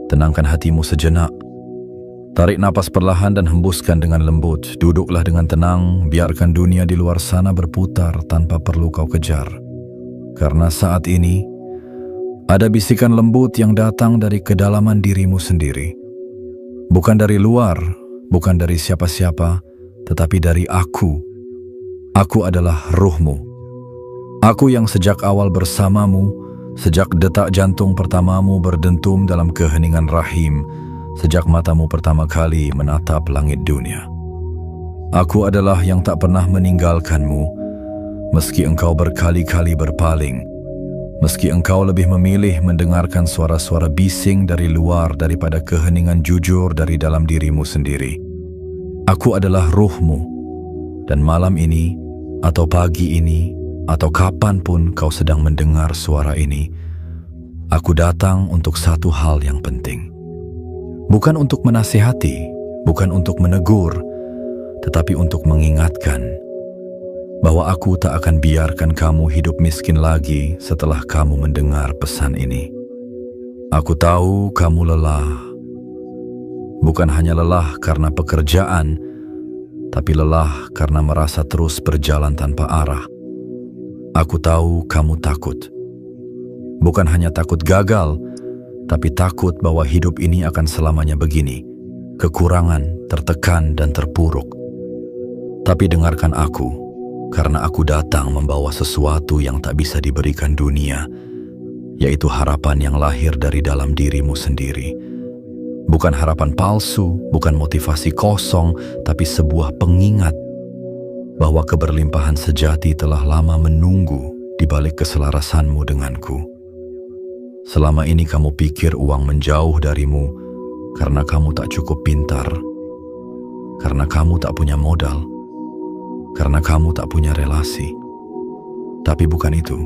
Tenangkan hatimu sejenak. Tarik napas perlahan dan hembuskan dengan lembut. Duduklah dengan tenang, biarkan dunia di luar sana berputar tanpa perlu kau kejar. Karena saat ini, ada bisikan lembut yang datang dari kedalaman dirimu sendiri. Bukan dari luar, bukan dari siapa-siapa, tetapi dari aku. Aku adalah ruhmu. Aku yang sejak awal bersamamu, sejak detak jantung pertamamu berdentum dalam keheningan rahim, sejak matamu pertama kali menatap langit dunia. Aku adalah yang tak pernah meninggalkanmu, meski engkau berkali-kali berpaling, meski engkau lebih memilih mendengarkan suara-suara bising dari luar daripada keheningan jujur dari dalam dirimu sendiri. Aku adalah ruhmu, dan malam ini, atau pagi ini, atau kapanpun kau sedang mendengar suara ini, aku datang untuk satu hal yang penting. Bukan untuk menasihati, bukan untuk menegur, tetapi untuk mengingatkan bahwa aku tak akan biarkan kamu hidup miskin lagi setelah kamu mendengar pesan ini. Aku tahu kamu lelah, bukan hanya lelah karena pekerjaan, tapi lelah karena merasa terus berjalan tanpa arah. Aku tahu kamu takut. Bukan hanya takut gagal, tapi takut bahwa hidup ini akan selamanya begini, kekurangan, tertekan, dan terpuruk. Tapi dengarkan aku, karena aku datang membawa sesuatu yang tak bisa diberikan dunia, yaitu harapan yang lahir dari dalam dirimu sendiri. Bukan harapan palsu, bukan motivasi kosong, tapi sebuah pengingat bahwa keberlimpahan sejati telah lama menunggu di balik keselarasanmu denganku. Selama ini kamu pikir uang menjauh darimu karena kamu tak cukup pintar, karena kamu tak punya modal, karena kamu tak punya relasi. Tapi bukan itu.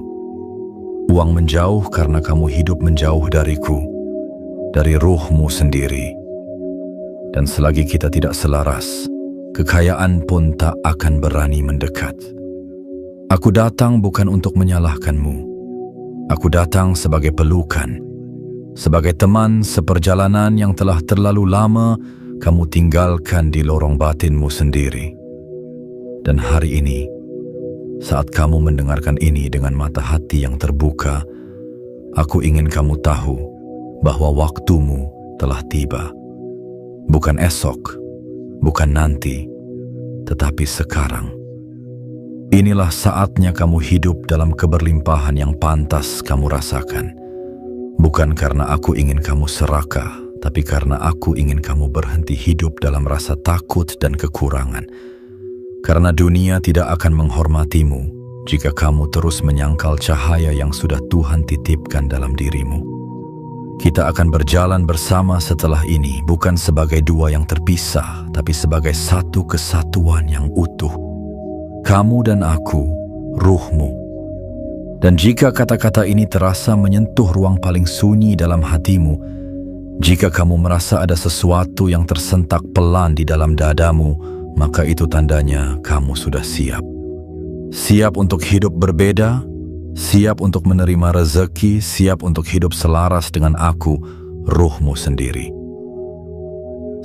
Uang menjauh karena kamu hidup menjauh dariku, dari ruhmu sendiri. Dan selagi kita tidak selaras, kekayaan pun tak akan berani mendekat. Aku datang bukan untuk menyalahkanmu. Aku datang sebagai pelukan, sebagai teman seperjalanan yang telah terlalu lama kamu tinggalkan di lorong batinmu sendiri. Dan hari ini, saat kamu mendengarkan ini dengan mata hati yang terbuka, aku ingin kamu tahu bahwa waktumu telah tiba. Bukan esok, bukan nanti, tetapi sekarang. Inilah saatnya kamu hidup dalam keberlimpahan yang pantas kamu rasakan. Bukan karena aku ingin kamu serakah, tapi karena aku ingin kamu berhenti hidup dalam rasa takut dan kekurangan. Karena dunia tidak akan menghormatimu jika kamu terus menyangkal cahaya yang sudah Tuhan titipkan dalam dirimu. Kita akan berjalan bersama setelah ini, bukan sebagai dua yang terpisah, tapi sebagai satu kesatuan yang utuh. Kamu dan aku, ruhmu. Dan jika kata-kata ini terasa menyentuh ruang paling sunyi dalam hatimu, jika kamu merasa ada sesuatu yang tersentak pelan di dalam dadamu, maka itu tandanya kamu sudah siap. Siap untuk hidup berbeda, siap untuk menerima rezeki, siap untuk hidup selaras dengan aku, ruhmu sendiri.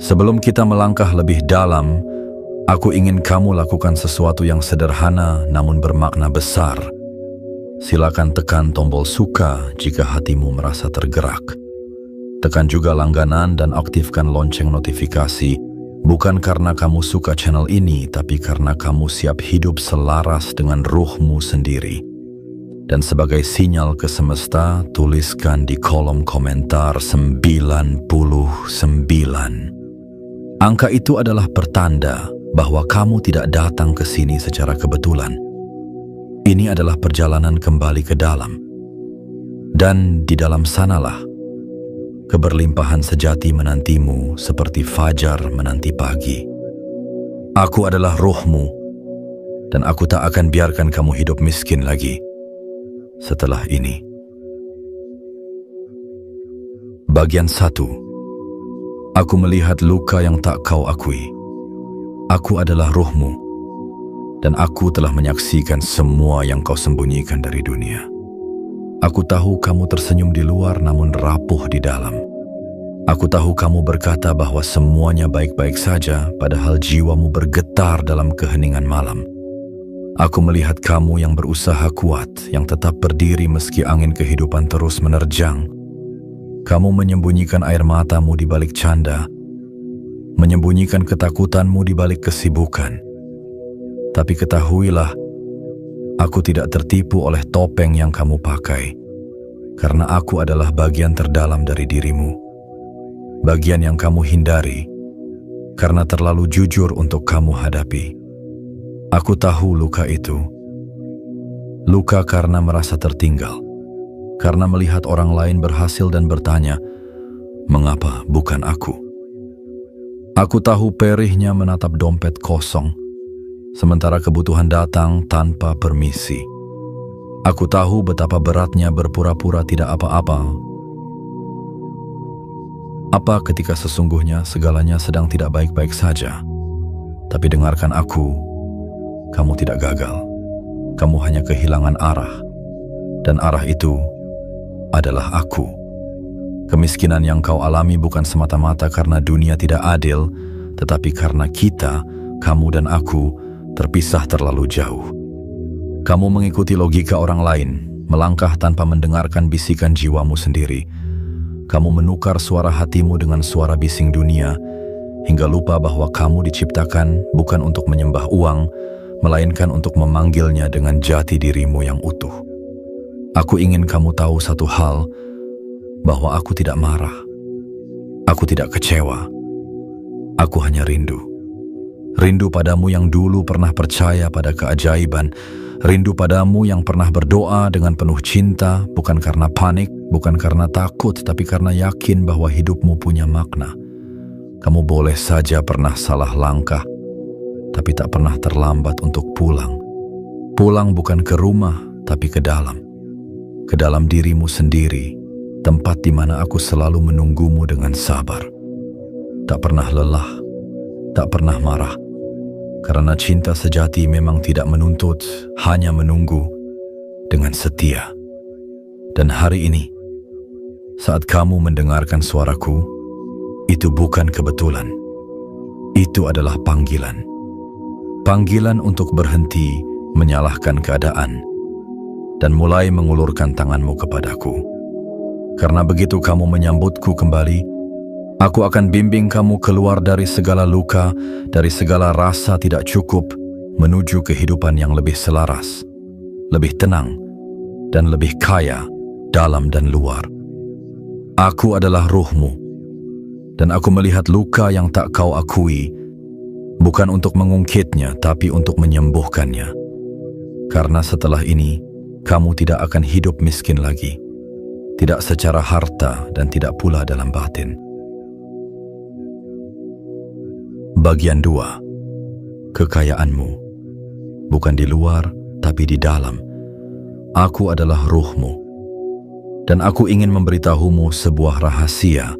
Sebelum kita melangkah lebih dalam, aku ingin kamu lakukan sesuatu yang sederhana namun bermakna besar. Silakan tekan tombol suka jika hatimu merasa tergerak. Tekan juga langganan dan aktifkan lonceng notifikasi, bukan karena kamu suka channel ini, tapi karena kamu siap hidup selaras dengan ruhmu sendiri. Dan sebagai sinyal ke semesta, tuliskan di kolom komentar 99. Angka itu adalah pertanda bahwa kamu tidak datang ke sini secara kebetulan. Ini adalah perjalanan kembali ke dalam. Dan di dalam sanalah keberlimpahan sejati menantimu seperti fajar menanti pagi. Aku adalah ruhmu, dan aku tak akan biarkan kamu hidup miskin lagi. Setelah ini. Bagian 1. Aku melihat luka yang tak kau akui. Aku adalah ruhmu, dan aku telah menyaksikan semua yang kau sembunyikan dari dunia. Aku tahu kamu tersenyum di luar namun rapuh di dalam. Aku tahu kamu berkata bahwa semuanya baik-baik saja, padahal jiwamu bergetar dalam keheningan malam. Aku melihat kamu yang berusaha kuat, yang tetap berdiri meski angin kehidupan terus menerjang. Kamu menyembunyikan air matamu di balik canda, menyembunyikan ketakutanmu di balik kesibukan. Tapi ketahuilah, aku tidak tertipu oleh topeng yang kamu pakai, karena aku adalah bagian terdalam dari dirimu. Bagian yang kamu hindari, karena terlalu jujur untuk kamu hadapi. Aku tahu luka itu. Luka karena merasa tertinggal, karena melihat orang lain berhasil dan bertanya, mengapa bukan aku? Aku tahu perihnya menatap dompet kosong, sementara kebutuhan datang tanpa permisi. Aku tahu betapa beratnya berpura-pura tidak apa-apa. Apa ketika sesungguhnya segalanya sedang tidak baik-baik saja? Tapi dengarkan aku, kamu tidak gagal. Kamu hanya kehilangan arah. Dan arah itu adalah aku. Kemiskinan yang kau alami bukan semata-mata karena dunia tidak adil, tetapi karena kita, kamu dan aku, terpisah terlalu jauh. Kamu mengikuti logika orang lain, melangkah tanpa mendengarkan bisikan jiwamu sendiri. Kamu menukar suara hatimu dengan suara bising dunia, hingga lupa bahwa kamu diciptakan bukan untuk menyembah uang, melainkan untuk memanggilnya dengan jati dirimu yang utuh. Aku ingin kamu tahu satu hal, bahwa aku tidak marah. Aku tidak kecewa. Aku hanya rindu. Rindu padamu yang dulu pernah percaya pada keajaiban. Rindu padamu yang pernah berdoa dengan penuh cinta, bukan karena panik, bukan karena takut, tapi karena yakin bahwa hidupmu punya makna. Kamu boleh saja pernah salah langkah, tapi tak pernah terlambat untuk pulang. Pulang bukan ke rumah, tapi ke dalam. Ke dalam dirimu sendiri, tempat di mana aku selalu menunggumu dengan sabar. Tak pernah lelah, tak pernah marah. Karena cinta sejati memang tidak menuntut, hanya menunggu dengan setia. Dan hari ini, saat kamu mendengarkan suaraku, itu bukan kebetulan. Itu adalah panggilan. Panggilan untuk berhenti menyalahkan keadaan dan mulai mengulurkan tanganmu kepadaku. Karena begitu kamu menyambutku kembali, aku akan bimbing kamu keluar dari segala luka, dari segala rasa tidak cukup, menuju kehidupan yang lebih selaras, lebih tenang, dan lebih kaya dalam dan luar. Aku adalah ruhmu, dan aku melihat luka yang tak kau akui, bukan untuk mengungkitnya, tapi untuk menyembuhkannya. Karena setelah ini, kamu tidak akan hidup miskin lagi, tidak secara harta dan tidak pula dalam batin. Bagian 2. Kekayaanmu. Bukan di luar, tapi di dalam. Aku adalah ruhmu. Dan aku ingin memberitahumu sebuah rahasia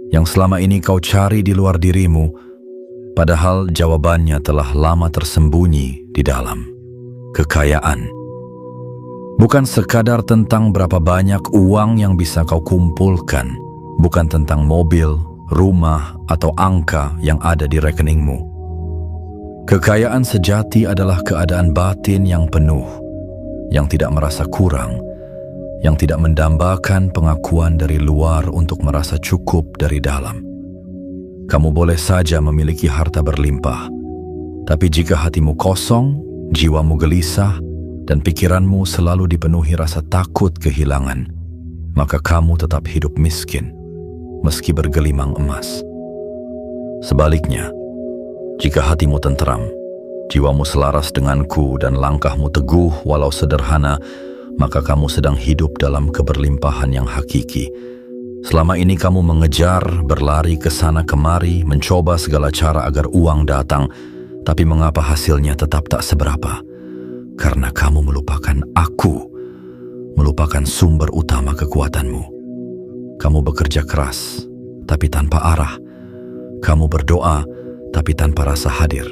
yang selama ini kau cari di luar dirimu, padahal jawabannya telah lama tersembunyi di dalam. Kekayaan. Bukan sekadar tentang berapa banyak uang yang bisa kau kumpulkan, bukan tentang mobil, rumah, atau angka yang ada di rekeningmu. Kekayaan sejati adalah keadaan batin yang penuh, yang tidak merasa kurang, yang tidak mendambakan pengakuan dari luar untuk merasa cukup dari dalam. Kamu boleh saja memiliki harta berlimpah, tapi jika hatimu kosong, jiwamu gelisah, dan pikiranmu selalu dipenuhi rasa takut kehilangan, maka kamu tetap hidup miskin, meski bergelimang emas. Sebaliknya, jika hatimu tenteram, jiwamu selaras denganku dan langkahmu teguh walau sederhana, maka kamu sedang hidup dalam keberlimpahan yang hakiki. Selama ini kamu mengejar, berlari ke sana kemari, mencoba segala cara agar uang datang, tapi mengapa hasilnya tetap tak seberapa? Karena kamu melupakan aku, melupakan sumber utama kekuatanmu. Kamu bekerja keras, tapi tanpa arah. Kamu berdoa, tapi tanpa rasa hadir.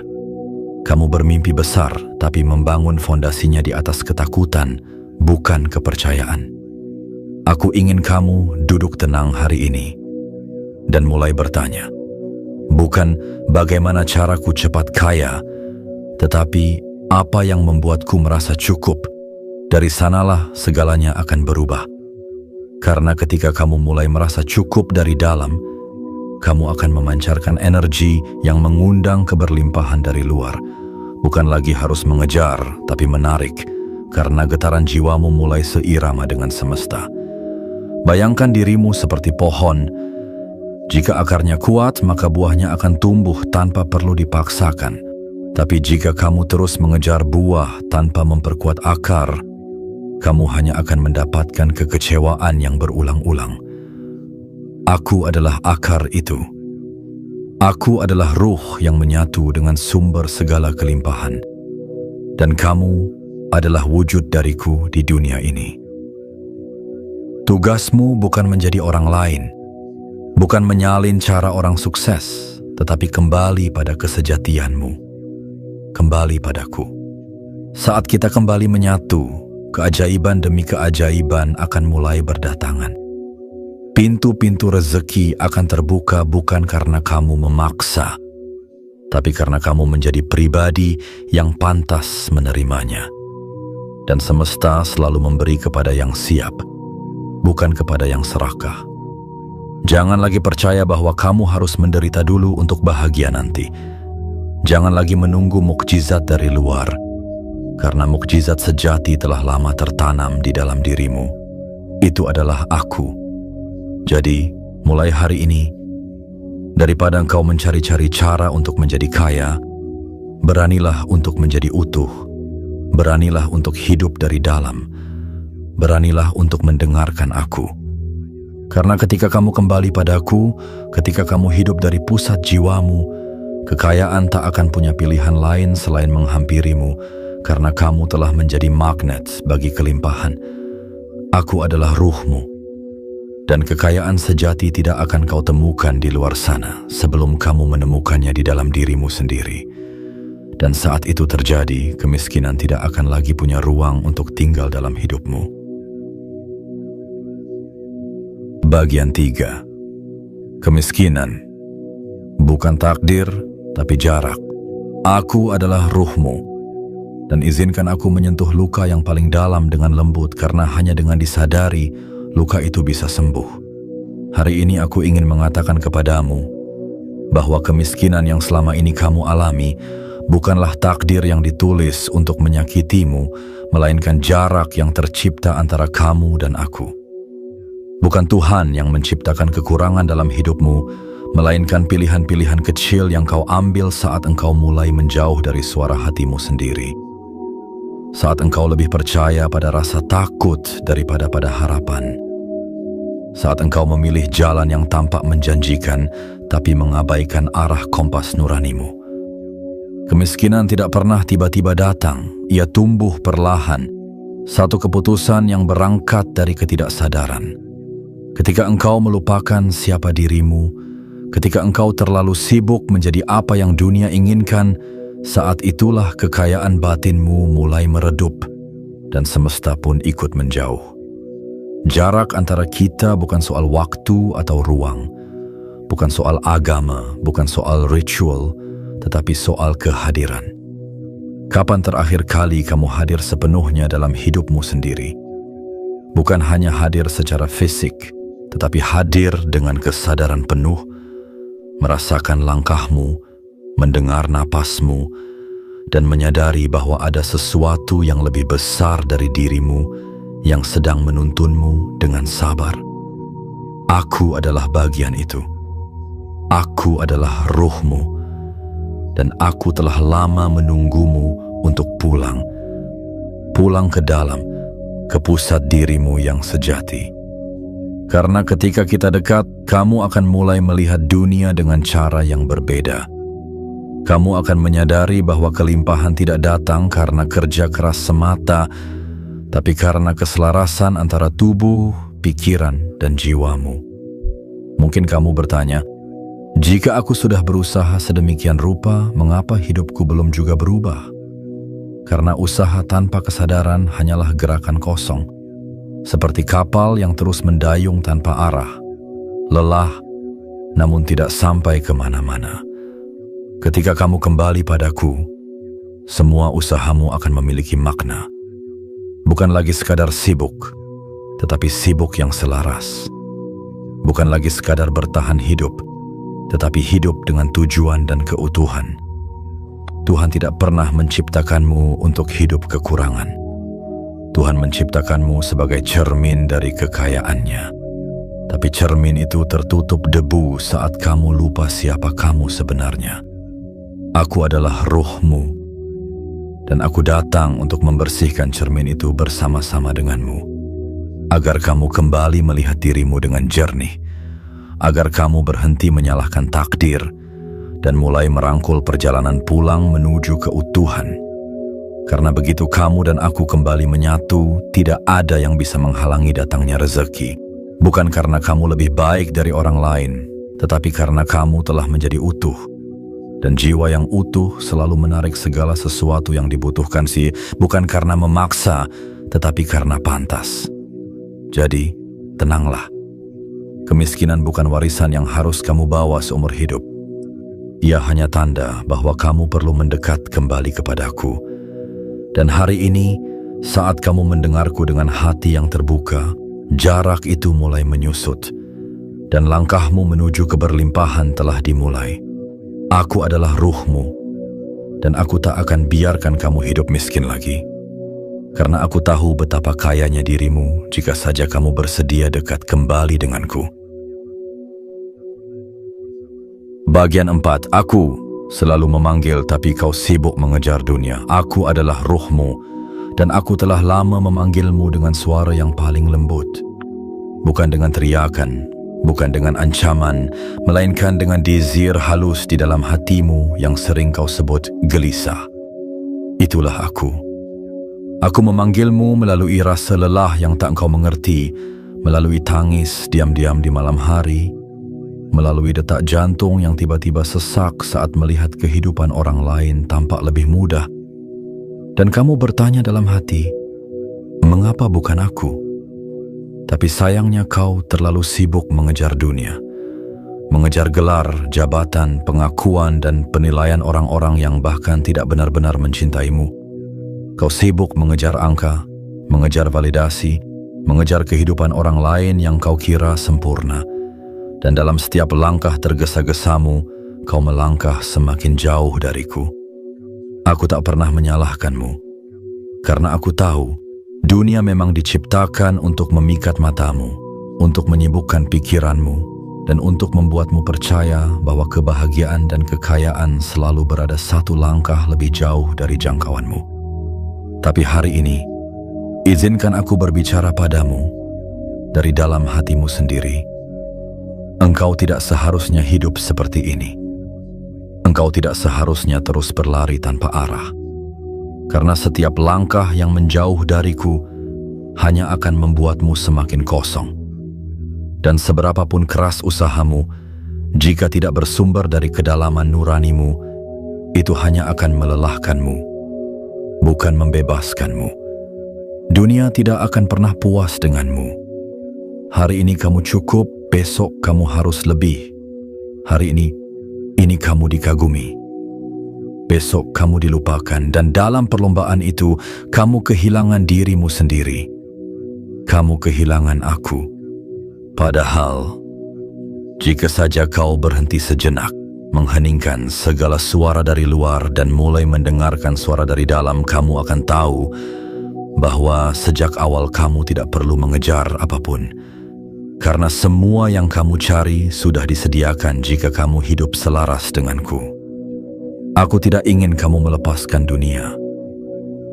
Kamu bermimpi besar, tapi membangun fondasinya di atas ketakutan, bukan kepercayaan. Aku ingin kamu duduk tenang hari ini dan mulai bertanya, bukan bagaimana caraku cepat kaya, tetapi apa yang membuatku merasa cukup. Dari sanalah segalanya akan berubah. Karena ketika kamu mulai merasa cukup dari dalam, kamu akan memancarkan energi yang mengundang keberlimpahan dari luar. Bukan lagi harus mengejar, tapi menarik, karena getaran jiwamu mulai seirama dengan semesta. Bayangkan dirimu seperti pohon. Jika akarnya kuat, maka buahnya akan tumbuh tanpa perlu dipaksakan. Tapi jika kamu terus mengejar buah tanpa memperkuat akar, kamu hanya akan mendapatkan kekecewaan yang berulang-ulang. Aku adalah akar itu. Aku adalah ruh yang menyatu dengan sumber segala kelimpahan. Dan kamu adalah wujud dariku di dunia ini. Tugasmu bukan menjadi orang lain, bukan menyalin cara orang sukses, tetapi kembali pada kesejatianmu. Kembali padaku. Saat kita kembali menyatu, keajaiban demi keajaiban akan mulai berdatangan. Pintu-pintu rezeki akan terbuka bukan karena kamu memaksa, tapi karena kamu menjadi pribadi yang pantas menerimanya. Dan semesta selalu memberi kepada yang siap, bukan kepada yang serakah. Jangan lagi percaya bahwa kamu harus menderita dulu untuk bahagia nanti. Jangan lagi menunggu mukjizat dari luar, karena mukjizat sejati telah lama tertanam di dalam dirimu. Itu adalah aku. Jadi, mulai hari ini, daripada engkau mencari-cari cara untuk menjadi kaya, beranilah untuk menjadi utuh. Beranilah untuk hidup dari dalam. Beranilah untuk mendengarkan aku. Karena ketika kamu kembali padaku, ketika kamu hidup dari pusat jiwamu, kekayaan tak akan punya pilihan lain selain menghampirimu, karena kamu telah menjadi magnet bagi kelimpahan. Aku adalah ruhmu. Dan kekayaan sejati tidak akan kau temukan di luar sana sebelum kamu menemukannya di dalam dirimu sendiri. Dan saat itu terjadi, kemiskinan tidak akan lagi punya ruang untuk tinggal dalam hidupmu. Bagian 3. Kemiskinan. Bukan takdir, tapi jarak. Aku adalah ruhmu. Dan izinkan aku menyentuh luka yang paling dalam dengan lembut, karena hanya dengan disadari, luka itu bisa sembuh. Hari ini aku ingin mengatakan kepadamu bahwa kemiskinan yang selama ini kamu alami bukanlah takdir yang ditulis untuk menyakitimu, melainkan jarak yang tercipta antara kamu dan aku. Bukan Tuhan yang menciptakan kekurangan dalam hidupmu, melainkan pilihan-pilihan kecil yang kau ambil saat engkau mulai menjauh dari suara hatimu sendiri. Saat engkau lebih percaya pada rasa takut daripada pada harapan. Saat engkau memilih jalan yang tampak menjanjikan, tapi mengabaikan arah kompas nuranimu. Kemiskinan tidak pernah tiba-tiba datang, ia tumbuh perlahan. Satu keputusan yang berangkat dari ketidaksadaran. Ketika engkau melupakan siapa dirimu, ketika engkau terlalu sibuk menjadi apa yang dunia inginkan, saat itulah kekayaan batinmu mulai meredup, dan semesta pun ikut menjauh. Jarak antara kita bukan soal waktu atau ruang, bukan soal agama, bukan soal ritual, tetapi soal kehadiran. Kapan terakhir kali kamu hadir sepenuhnya dalam hidupmu sendiri? Bukan hanya hadir secara fisik, tetapi hadir dengan kesadaran penuh, merasakan langkahmu, mendengar napasmu, dan menyadari bahwa ada sesuatu yang lebih besar dari dirimu yang sedang menuntunmu dengan sabar. Aku adalah bagian itu. Aku adalah ruhmu. Dan aku telah lama menunggumu untuk pulang. Pulang ke dalam, ke pusat dirimu yang sejati. Karena ketika kita dekat, kamu akan mulai melihat dunia dengan cara yang berbeda. Kamu akan menyadari bahwa kelimpahan tidak datang karena kerja keras semata, tapi karena keselarasan antara tubuh, pikiran, dan jiwamu. Mungkin kamu bertanya, jika aku sudah berusaha sedemikian rupa, mengapa hidupku belum juga berubah? Karena usaha tanpa kesadaran hanyalah gerakan kosong. seperti kapal yang terus mendayung tanpa arah, lelah namun tidak sampai kemana-mana. Ketika kamu kembali padaku, semua usahamu akan memiliki makna. Bukan lagi sekadar sibuk, tetapi sibuk yang selaras. Bukan lagi sekadar bertahan hidup, tetapi hidup dengan tujuan dan keutuhan. Tuhan tidak pernah menciptakanmu untuk hidup kekurangan. Tuhan menciptakanmu sebagai cermin dari kekayaannya. Tapi cermin itu tertutup debu saat kamu lupa siapa kamu sebenarnya. Aku adalah ruhmu, dan aku datang untuk membersihkan cermin itu bersama-sama denganmu. Agar kamu kembali melihat dirimu dengan jernih, agar kamu berhenti menyalahkan takdir, dan mulai merangkul perjalanan pulang menuju keutuhan. Karena begitu kamu dan aku kembali menyatu, tidak ada yang bisa menghalangi datangnya rezeki. Bukan karena kamu lebih baik dari orang lain, tetapi karena kamu telah menjadi utuh. Dan jiwa yang utuh selalu menarik segala sesuatu yang dibutuhkan sih, bukan karena memaksa, tetapi karena pantas. Jadi, tenanglah. Kemiskinan bukan warisan yang harus kamu bawa seumur hidup. Ia hanya tanda bahwa kamu perlu mendekat kembali kepadaku. Dan hari ini, saat kamu mendengarku dengan hati yang terbuka, jarak itu mulai menyusut, dan langkahmu menuju keberlimpahan telah dimulai. Aku adalah ruhmu, dan aku tak akan biarkan kamu hidup miskin lagi. Karena aku tahu betapa kayanya dirimu jika saja kamu bersedia dekat kembali denganku. Bagian 4. Aku selalu memanggil tapi kau sibuk mengejar dunia. Aku adalah ruhmu, dan aku telah lama memanggilmu dengan suara yang paling lembut. Bukan dengan teriakan, bukan dengan ancaman, melainkan dengan dizir halus di dalam hatimu yang sering kau sebut gelisah. Itulah aku. Aku memanggilmu melalui rasa lelah yang tak kau mengerti, melalui tangis diam-diam di malam hari, melalui detak jantung yang tiba-tiba sesak saat melihat kehidupan orang lain tampak lebih mudah. Dan kamu bertanya dalam hati, mengapa bukan aku? Tapi sayangnya kau terlalu sibuk mengejar dunia, mengejar gelar, jabatan, pengakuan, dan penilaian orang-orang yang bahkan tidak benar-benar mencintaimu. Kau sibuk mengejar angka, mengejar validasi, mengejar kehidupan orang lain yang kau kira sempurna. Dan dalam setiap langkah tergesa-gesamu, kau melangkah semakin jauh dariku. Aku tak pernah menyalahkanmu, karena aku tahu dunia memang diciptakan untuk memikat matamu, untuk menyibukkan pikiranmu, dan untuk membuatmu percaya bahwa kebahagiaan dan kekayaan selalu berada satu langkah lebih jauh dari jangkauanmu. Tapi hari ini, izinkan aku berbicara padamu dari dalam hatimu sendiri. Engkau tidak seharusnya hidup seperti ini. Engkau tidak seharusnya terus berlari tanpa arah. Karena setiap langkah yang menjauh dariku hanya akan membuatmu semakin kosong. Dan seberapapun keras usahamu, jika tidak bersumber dari kedalaman nuranimu, itu hanya akan melelahkanmu, bukan membebaskanmu. Dunia tidak akan pernah puas denganmu. Hari ini kamu cukup, besok kamu harus lebih. Hari ini kamu dikagumi. Besok kamu dilupakan, dan dalam perlombaan itu, kamu kehilangan dirimu sendiri. Kamu kehilangan aku. Padahal, jika saja kau berhenti sejenak, mengheningkan segala suara dari luar dan mulai mendengarkan suara dari dalam, kamu akan tahu bahwa sejak awal kamu tidak perlu mengejar apapun. Karena semua yang kamu cari sudah disediakan jika kamu hidup selaras denganku. Aku tidak ingin kamu melepaskan dunia.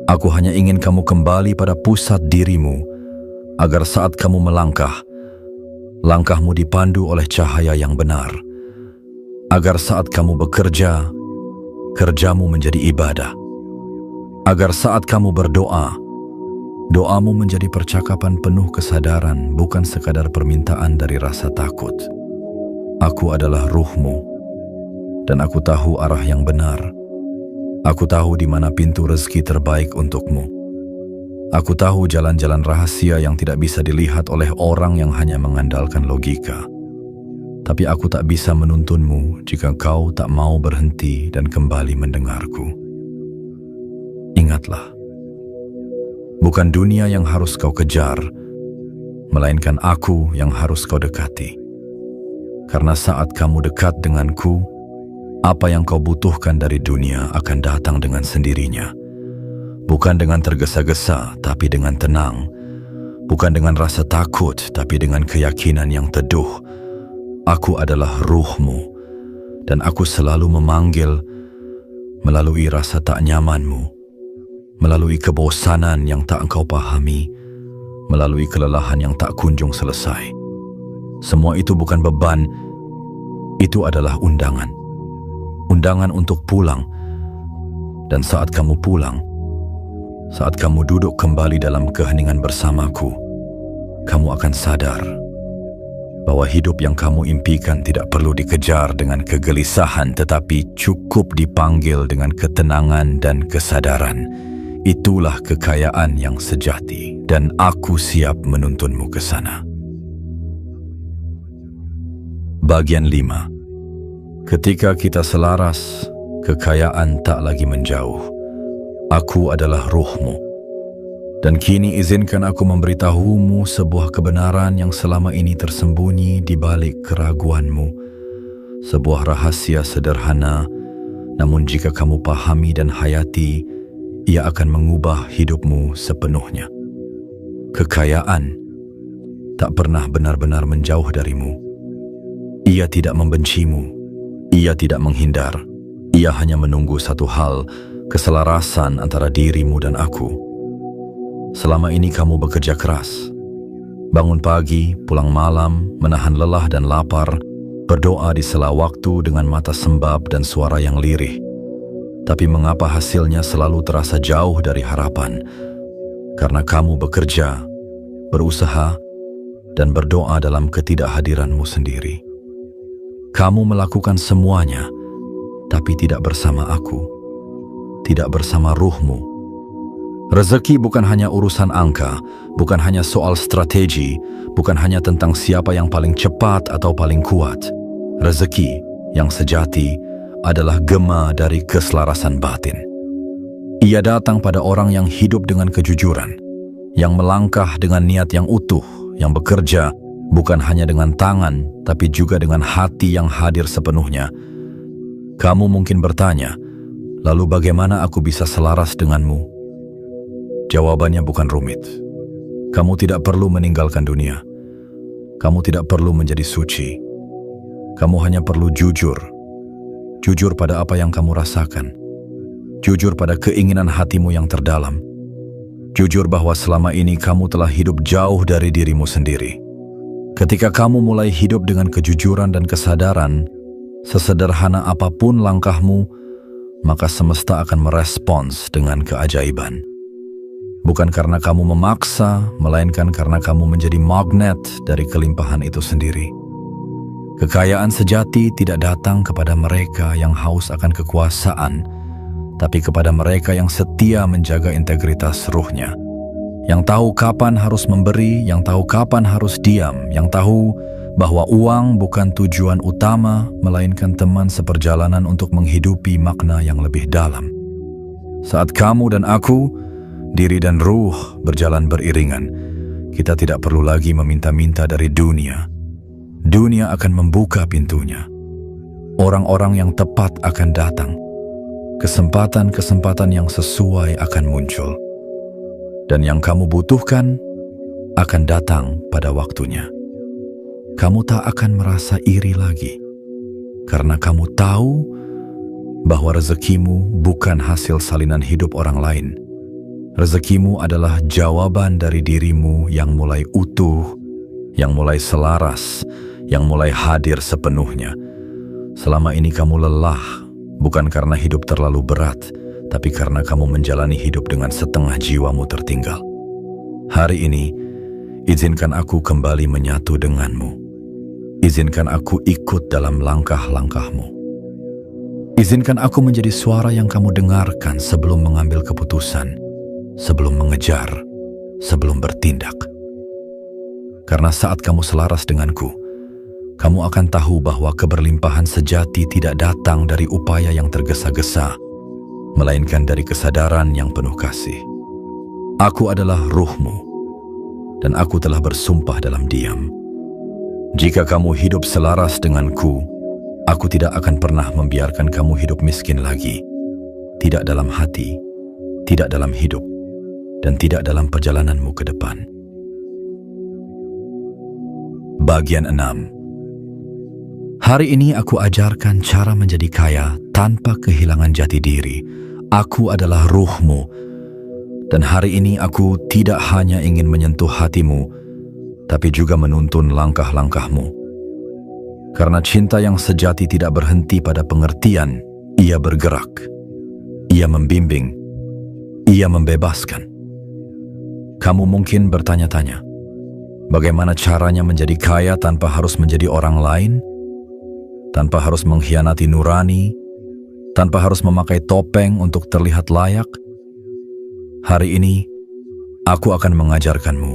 Aku hanya ingin kamu kembali pada pusat dirimu, agar saat kamu melangkah, langkahmu dipandu oleh cahaya yang benar. Agar saat kamu bekerja, kerjamu menjadi ibadah. Agar saat kamu berdoa, doamu menjadi percakapan penuh kesadaran, bukan sekadar permintaan dari rasa takut. Aku adalah ruhmu, dan aku tahu arah yang benar. Aku tahu di mana pintu rezeki terbaik untukmu. Aku tahu jalan-jalan rahasia yang tidak bisa dilihat oleh orang yang hanya mengandalkan logika. Tapi aku tak bisa menuntunmu jika kau tak mau berhenti dan kembali mendengarku. Ingatlah, bukan dunia yang harus kau kejar, melainkan aku yang harus kau dekati. Karena saat kamu dekat denganku, apa yang kau butuhkan dari dunia akan datang dengan sendirinya. Bukan dengan tergesa-gesa, tapi dengan tenang. Bukan dengan rasa takut, tapi dengan keyakinan yang teduh. Aku adalah ruhmu, dan aku selalu memanggil melalui rasa tak nyamanmu, melalui kebosanan yang tak engkau pahami, melalui kelelahan yang tak kunjung selesai. Semua itu bukan beban, itu adalah undangan. Undangan untuk pulang. Dan saat kamu pulang, saat kamu duduk kembali dalam keheningan bersamaku, kamu akan sadar bahwa hidup yang kamu impikan tidak perlu dikejar dengan kegelisahan, tetapi cukup dipanggil dengan ketenangan dan kesadaran. Itulah kekayaan yang sejati, dan aku siap menuntunmu ke sana. Bagian 5. Ketika kita selaras, kekayaan tak lagi menjauh. Aku adalah ruhmu. Dan kini izinkan aku memberitahumu sebuah kebenaran yang selama ini tersembunyi di balik keraguanmu. Sebuah rahasia sederhana, namun jika kamu pahami dan hayati, ia akan mengubah hidupmu sepenuhnya. Kekayaan tak pernah benar-benar menjauh darimu. Ia tidak membencimu, ia tidak menghindar. Ia hanya menunggu satu hal, keselarasan antara dirimu dan aku. Selama ini kamu bekerja keras, bangun pagi, pulang malam, menahan lelah dan lapar, berdoa di sela waktu dengan mata sembab dan suara yang lirih. Tapi mengapa hasilnya selalu terasa jauh dari harapan? Karena kamu bekerja, berusaha, dan berdoa dalam ketidakhadiranmu sendiri. Kamu melakukan semuanya, tapi tidak bersama aku, tidak bersama ruhmu. Rezeki bukan hanya urusan angka, bukan hanya soal strategi, bukan hanya tentang siapa yang paling cepat atau paling kuat. Rezeki yang sejati adalah gema dari keselarasan batin. Ia datang pada orang yang hidup dengan kejujuran, yang melangkah dengan niat yang utuh, yang bekerja bukan hanya dengan tangan, tapi juga dengan hati yang hadir sepenuhnya. Kamu mungkin bertanya, lalu bagaimana aku bisa selaras denganmu? Jawabannya bukan rumit. Kamu tidak perlu meninggalkan dunia. Kamu tidak perlu menjadi suci. Kamu hanya perlu jujur. Jujur pada apa yang kamu rasakan. Jujur pada keinginan hatimu yang terdalam. Jujur bahwa selama ini kamu telah hidup jauh dari dirimu sendiri. Ketika kamu mulai hidup dengan kejujuran dan kesadaran, sesederhana apapun langkahmu, maka semesta akan merespons dengan keajaiban. Bukan karena kamu memaksa, melainkan karena kamu menjadi magnet dari kelimpahan itu sendiri. Kekayaan sejati tidak datang kepada mereka yang haus akan kekuasaan, tapi kepada mereka yang setia menjaga integritas ruhnya. Yang tahu kapan harus memberi, yang tahu kapan harus diam, yang tahu bahwa uang bukan tujuan utama, melainkan teman seperjalanan untuk menghidupi makna yang lebih dalam. Saat kamu dan aku, diri dan ruh berjalan beriringan, kita tidak perlu lagi meminta-minta dari dunia. Dunia akan membuka pintunya. Orang-orang yang tepat akan datang. Kesempatan-kesempatan yang sesuai akan muncul. Dan yang kamu butuhkan akan datang pada waktunya. Kamu tak akan merasa iri lagi, karena kamu tahu bahwa rezekimu bukan hasil salinan hidup orang lain. Rezekimu adalah jawaban dari dirimu yang mulai utuh, yang mulai selaras, yang mulai hadir sepenuhnya. Selama ini kamu lelah, bukan karena hidup terlalu berat, tapi karena kamu menjalani hidup dengan setengah jiwamu tertinggal. Hari ini, izinkan aku kembali menyatu denganmu. Izinkan aku ikut dalam langkah-langkahmu. Izinkan aku menjadi suara yang kamu dengarkan sebelum mengambil keputusan, sebelum mengejar, sebelum bertindak. Karena saat kamu selaras denganku, kamu akan tahu bahwa keberlimpahan sejati tidak datang dari upaya yang tergesa-gesa, melainkan dari kesadaran yang penuh kasih. Aku adalah ruhmu, dan aku telah bersumpah dalam diam. Jika kamu hidup selaras denganku, aku tidak akan pernah membiarkan kamu hidup miskin lagi, tidak dalam hati, tidak dalam hidup, dan tidak dalam perjalananmu ke depan. Bagian 6. Hari ini aku ajarkan cara menjadi kaya tanpa kehilangan jati diri. Aku adalah ruhmu, dan hari ini aku tidak hanya ingin menyentuh hatimu, tapi juga menuntun langkah-langkahmu. Karena cinta yang sejati tidak berhenti pada pengertian, ia bergerak, ia membimbing, ia membebaskan. Kamu mungkin bertanya-tanya, bagaimana caranya menjadi kaya tanpa harus menjadi orang lain? Tanpa harus mengkhianati nurani, tanpa harus memakai topeng untuk terlihat layak? Hari ini, aku akan mengajarkanmu.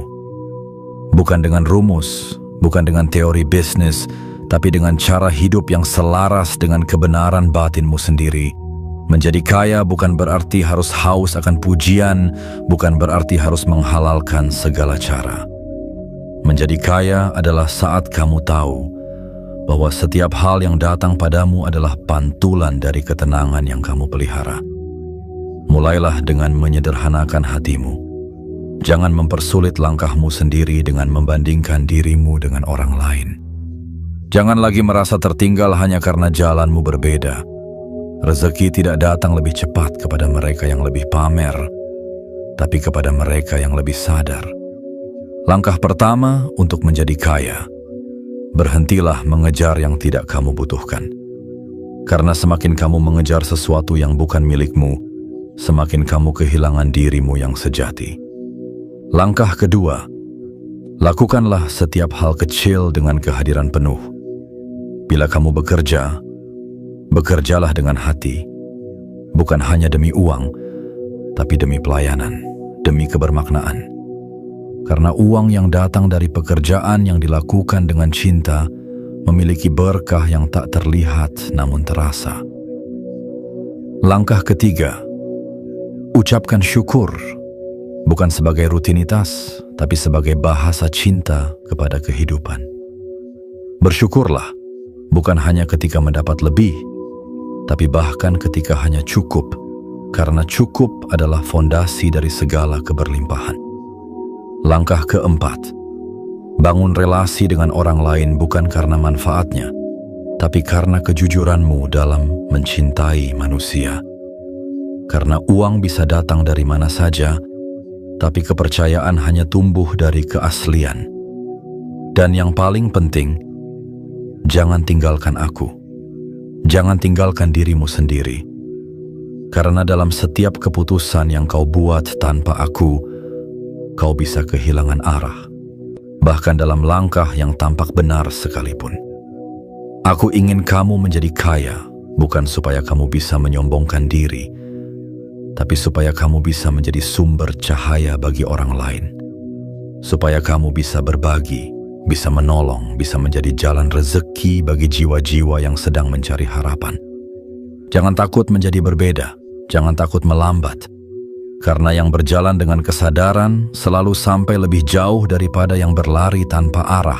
Bukan dengan rumus, bukan dengan teori bisnis, tapi dengan cara hidup yang selaras dengan kebenaran batinmu sendiri. Menjadi kaya bukan berarti harus haus akan pujian, bukan berarti harus menghalalkan segala cara. Menjadi kaya adalah saat kamu tahu bahwa setiap hal yang datang padamu adalah pantulan dari ketenangan yang kamu pelihara. Mulailah dengan menyederhanakan hatimu. Jangan mempersulit langkahmu sendiri dengan membandingkan dirimu dengan orang lain. Jangan lagi merasa tertinggal hanya karena jalanmu berbeda. Rezeki tidak datang lebih cepat kepada mereka yang lebih pamer, tapi kepada mereka yang lebih sadar. Langkah pertama untuk menjadi kaya: berhentilah mengejar yang tidak kamu butuhkan. Karena semakin kamu mengejar sesuatu yang bukan milikmu, semakin kamu kehilangan dirimu yang sejati. Langkah kedua, lakukanlah setiap hal kecil dengan kehadiran penuh. Bila kamu bekerja, bekerjalah dengan hati, bukan hanya demi uang, tapi demi pelayanan, demi kebermaknaan. Karena uang yang datang dari pekerjaan yang dilakukan dengan cinta memiliki berkah yang tak terlihat namun terasa. Langkah ketiga, ucapkan syukur, bukan sebagai rutinitas, tapi sebagai bahasa cinta kepada kehidupan. Bersyukurlah, bukan hanya ketika mendapat lebih, tapi bahkan ketika hanya cukup, karena cukup adalah fondasi dari segala keberlimpahan. Langkah keempat, bangun relasi dengan orang lain bukan karena manfaatnya, tapi karena kejujuranmu dalam mencintai manusia. Karena uang bisa datang dari mana saja, tapi kepercayaan hanya tumbuh dari keaslian. Dan yang paling penting, jangan tinggalkan aku. Jangan tinggalkan dirimu sendiri. Karena dalam setiap keputusan yang kau buat tanpa aku, kau bisa kehilangan arah, bahkan dalam langkah yang tampak benar sekalipun. Aku ingin kamu menjadi kaya, bukan supaya kamu bisa menyombongkan diri, tapi supaya kamu bisa menjadi sumber cahaya bagi orang lain. Supaya kamu bisa berbagi, bisa menolong, bisa menjadi jalan rezeki bagi jiwa-jiwa yang sedang mencari harapan. Jangan takut menjadi berbeda, jangan takut melambat. Karena yang berjalan dengan kesadaran selalu sampai lebih jauh daripada yang berlari tanpa arah.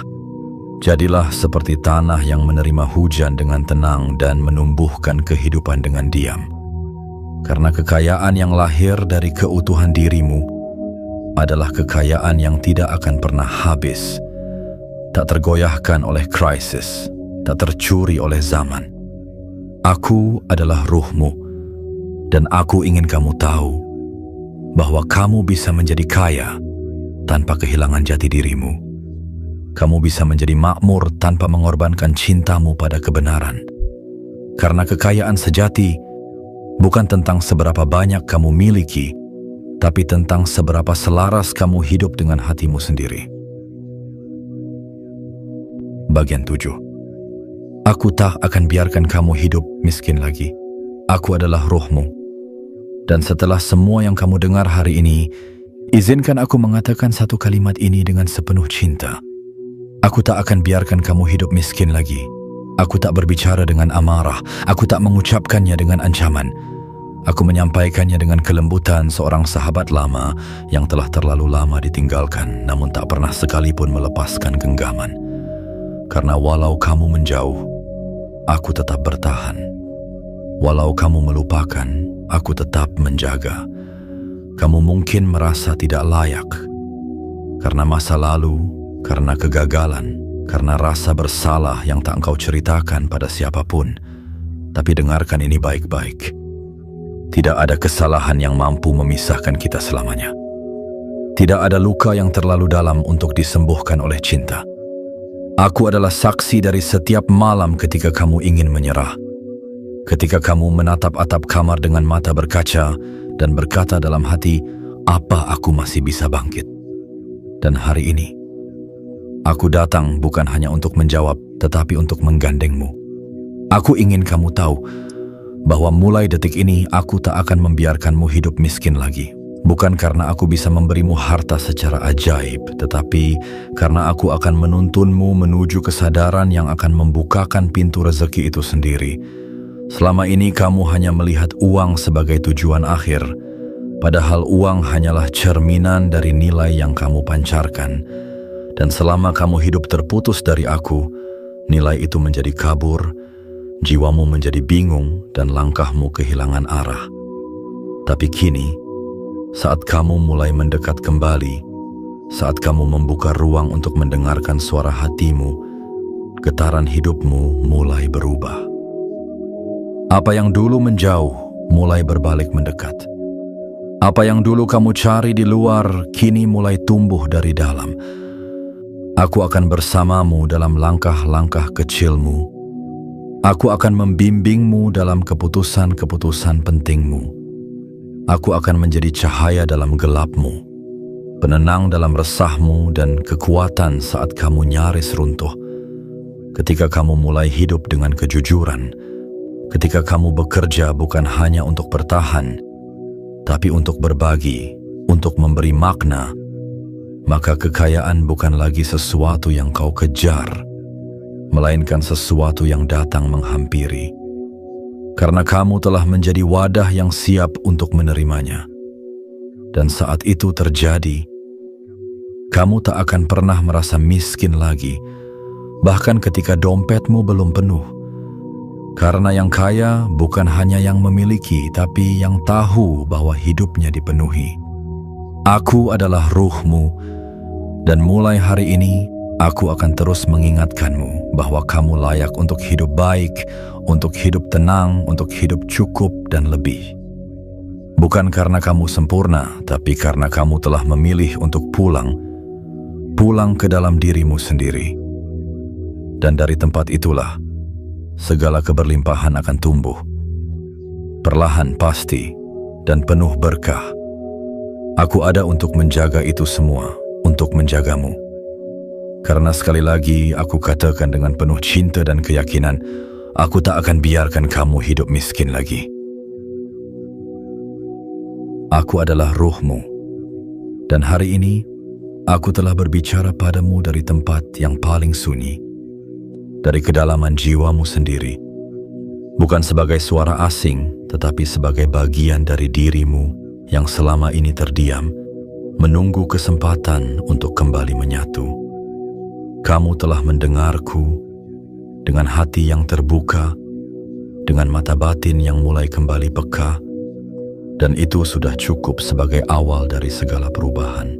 Jadilah seperti tanah yang menerima hujan dengan tenang dan menumbuhkan kehidupan dengan diam. Karena kekayaan yang lahir dari keutuhan dirimu adalah kekayaan yang tidak akan pernah habis, tak tergoyahkan oleh krisis, tak tercuri oleh zaman. Aku adalah ruhmu, dan aku ingin kamu tahu bahwa kamu bisa menjadi kaya tanpa kehilangan jati dirimu. Kamu bisa menjadi makmur tanpa mengorbankan cintamu pada kebenaran. Karena kekayaan sejati bukan tentang seberapa banyak kamu miliki, tapi tentang seberapa selaras kamu hidup dengan hatimu sendiri. Bagian 7. Aku tak akan biarkan kamu hidup miskin lagi. Aku adalah ruhmu. Dan setelah semua yang kamu dengar hari ini, Izinkan aku mengatakan satu kalimat ini dengan sepenuh cinta. Aku tak akan biarkan kamu hidup miskin lagi. Aku tak berbicara dengan amarah. Aku tak mengucapkannya dengan ancaman. Aku menyampaikannya dengan kelembutan seorang sahabat lama yang telah terlalu lama ditinggalkan, namun tak pernah sekalipun melepaskan genggaman. Karena walau kamu menjauh, aku tetap bertahan. Walau kamu melupakan, aku tetap menjaga. Kamu mungkin merasa tidak layak karena masa lalu, karena kegagalan, karena rasa bersalah yang tak engkau ceritakan pada siapapun. Tapi dengarkan ini baik-baik. Tidak ada kesalahan yang mampu memisahkan kita selamanya. Tidak ada luka yang terlalu dalam untuk disembuhkan oleh cinta. Aku adalah saksi dari setiap malam ketika kamu ingin menyerah. Ketika kamu menatap atap kamar dengan mata berkaca dan berkata dalam hati, apa aku masih bisa bangkit? Dan hari ini, aku datang bukan hanya untuk menjawab, tetapi untuk menggandengmu. Aku ingin kamu tahu bahwa mulai detik ini aku tak akan membiarkanmu hidup miskin lagi. Bukan karena aku bisa memberimu harta secara ajaib, tetapi karena aku akan menuntunmu menuju kesadaran yang akan membukakan pintu rezeki itu sendiri. Selama ini kamu hanya melihat uang sebagai tujuan akhir, padahal uang hanyalah cerminan dari nilai yang kamu pancarkan. Dan selama kamu hidup terputus dari aku, nilai itu menjadi kabur, jiwamu menjadi bingung, dan langkahmu kehilangan arah. Tapi kini, saat kamu mulai mendekat kembali, saat kamu membuka ruang untuk mendengarkan suara hatimu, getaran hidupmu mulai berubah. Apa yang dulu menjauh mulai berbalik mendekat. Apa yang dulu kamu cari di luar kini mulai tumbuh dari dalam. Aku akan bersamamu dalam langkah-langkah kecilmu. Aku akan membimbingmu dalam keputusan-keputusan pentingmu. Aku akan menjadi cahaya dalam gelapmu, penenang dalam resahmu, dan kekuatan saat kamu nyaris runtuh. Ketika kamu mulai hidup dengan kejujuran, ketika kamu bekerja bukan hanya untuk bertahan, tapi untuk berbagi, untuk memberi makna, maka kekayaan bukan lagi sesuatu yang kau kejar, melainkan sesuatu yang datang menghampiri. Karena kamu telah menjadi wadah yang siap untuk menerimanya. Dan saat itu terjadi, kamu tak akan pernah merasa miskin lagi, bahkan ketika dompetmu belum penuh. Karena yang kaya bukan hanya yang memiliki, tapi yang tahu bahwa hidupnya dipenuhi. Aku adalah ruhmu, dan mulai hari ini, aku akan terus mengingatkanmu bahwa kamu layak untuk hidup baik, untuk hidup tenang, untuk hidup cukup dan lebih. Bukan karena kamu sempurna, tapi karena kamu telah memilih untuk pulang ke dalam dirimu sendiri. Dan dari tempat itulah, segala keberlimpahan akan tumbuh, perlahan pasti, dan penuh berkah. Aku ada untuk menjaga itu semua, untuk menjagamu. Karena sekali lagi aku katakan dengan penuh cinta dan keyakinan, aku tak akan biarkan kamu hidup miskin lagi. Aku adalah ruhmu, dan hari ini aku telah berbicara padamu dari tempat yang paling sunyi, dari kedalaman jiwamu sendiri, bukan sebagai suara asing, tetapi sebagai bagian dari dirimu yang selama ini terdiam, menunggu kesempatan untuk kembali menyatu. Kamu telah mendengarku dengan hati yang terbuka, dengan mata batin yang mulai kembali peka, dan itu sudah cukup sebagai awal dari segala perubahan.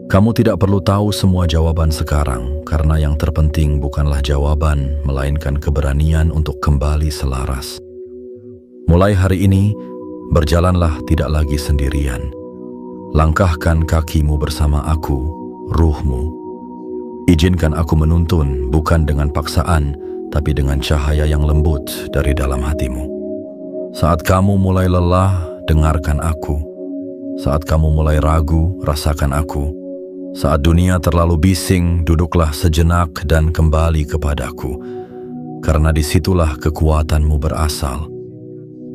Kamu tidak perlu tahu semua jawaban sekarang, karena yang terpenting bukanlah jawaban, melainkan keberanian untuk kembali selaras. Mulai hari ini, berjalanlah tidak lagi sendirian. Langkahkan kakimu bersama aku, ruhmu. Izinkan aku menuntun, bukan dengan paksaan, tapi dengan cahaya yang lembut dari dalam hatimu. Saat kamu mulai lelah, dengarkan aku. Saat kamu mulai ragu, rasakan aku. Saat dunia terlalu bising, duduklah sejenak dan kembali kepadaku. Karena disitulah kekuatanmu berasal.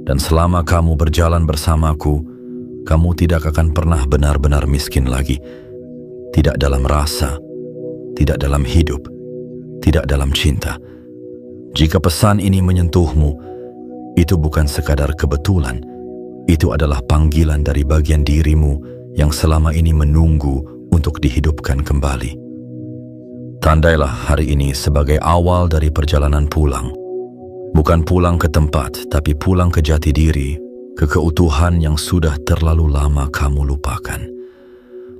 Dan selama kamu berjalan bersamaku, kamu tidak akan pernah benar-benar miskin lagi. Tidak dalam rasa, tidak dalam hidup, tidak dalam cinta. Jika pesan ini menyentuhmu, itu bukan sekadar kebetulan. Itu adalah panggilan dari bagian dirimu yang selama ini menunggu untuk dihidupkan kembali. Tandailah hari ini sebagai awal dari perjalanan pulang. Bukan pulang ke tempat, tapi pulang ke jati diri, ke keutuhan yang sudah terlalu lama kamu lupakan.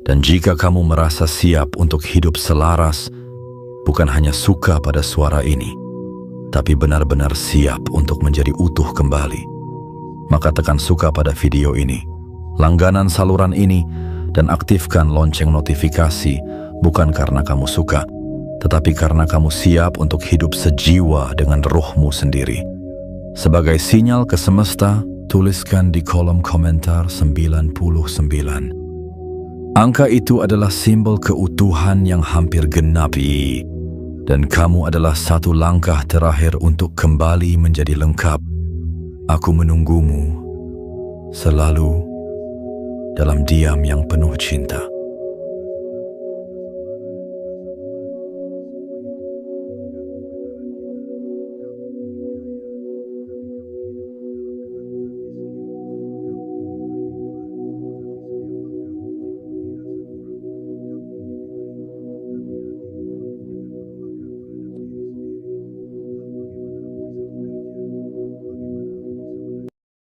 Dan jika kamu merasa siap untuk hidup selaras, bukan hanya suka pada suara ini, tapi benar-benar siap untuk menjadi utuh kembali, maka tekan suka pada video ini, langganan saluran ini, dan aktifkan lonceng notifikasi, bukan karena kamu suka, tetapi karena kamu siap untuk hidup sejiwa dengan rohmu sendiri. Sebagai sinyal ke semesta, tuliskan di kolom komentar 99. Angka itu adalah simbol keutuhan yang hampir genap, dan kamu adalah satu langkah terakhir untuk kembali menjadi lengkap. Aku menunggumu selalu dalam diam yang penuh cinta.